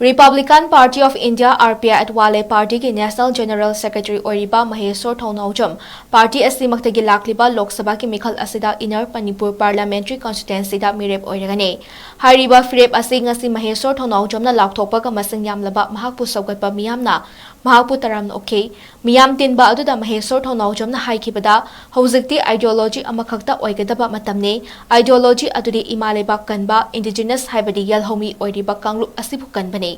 Republican Party of India (RPI) 𝗟𝗢𝗞 Party ki National General Secretary oiriba Maheswar Thongnawjam Party asimaktagi lakliba Lok Sabha ki mikhal asida Inner Manipur Parliamentary Constituency da mirep oiragani. Hariba firep asi ngasi Maheswar Thongnawjam na lakthokpa masing yamlaba mahakpu saugatpa miyamna mahakpu taramna okay miyam tinba aduda Maheswar Thongnawjam na haikibada hojikti ideology amakhakta oigadaba matamne ideology adudi imaleba kanba indigenous haibadi yalhomi oiriba kanglup asibu kanbane.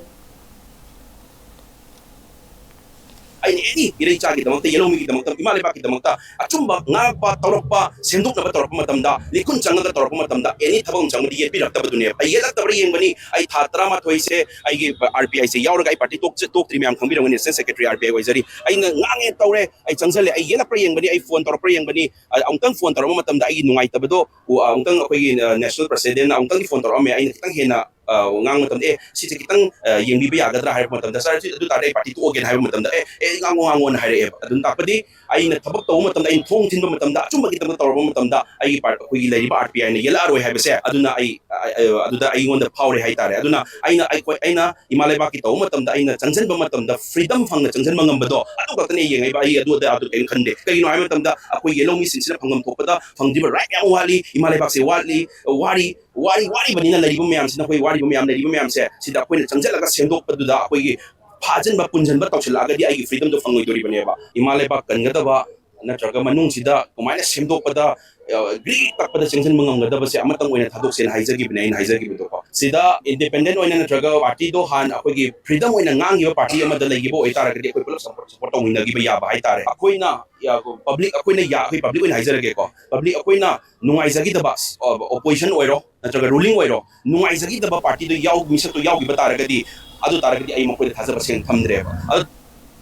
Ay ni iray chagi damang yellow mi damang imali ba damang achumba ngapa torokpa senduk na torokpa matamda likun changa torokpa matamda any thabang chang di yepi rakta dunia ay yela tabri yengmani ay thatra ma thoise ay gi RPI se yaur ay party tok tri myam khambirang ni secretary RPI waizari ay ngange tawre ay changsale ay yela pra yengmani ay phone torokpa yengmani angtang phone torokpa matamda ay nungai tabado angtang akoy national president na angtang phone torokpa ay kitang hena ngang matam si kitang yengbi ba yagadra hay matam da sar adu tare party to again hay matam da ngango na hay adun tapadi ay nathabak to matam da in thong thin matam da chumba kitang tawra matam da ay part ko gilay ba RPI ne yela aroi hay bese aduna ay aduda ay ngonda power hay tare aduna ay na imalay ba kitaw matam da ay na changjan ba matam da freedom phang na changjan mangam bado adu ka tane yengay ba ay adu da adu kay khande kay no ay matam da ako yellow mi sinsila phangam topada phangdi ba right yang wali imalay ba se wari banina laribo mayam sina koi wari mayam laribo mayam se sida koi changjalaga sendok paduda koi phajan ba punjan ba tawsilaga di ai freedom do fangoi dori baneba imalay ba kangada ba natraga manung sida kumaina sendok pada gri tak pada changjan mangangada ba se amatang oina thadok sen haizagi binain haizagi bido ko sida independent oina natraga party do han akoi gi freedom oina ngangi ba party ama da lagibo itara gadi koi pulak support ong hinagi ba ya ba itare akoi na public akoi na ya akoi public oina haizarage ko public akoi na nungaizagi da ba opposition oiro natraga ruling oiro nungaizagi da ba party do yaw misato yaw gi batara gadi adu taragadi ay makoy thasa baseng thamdre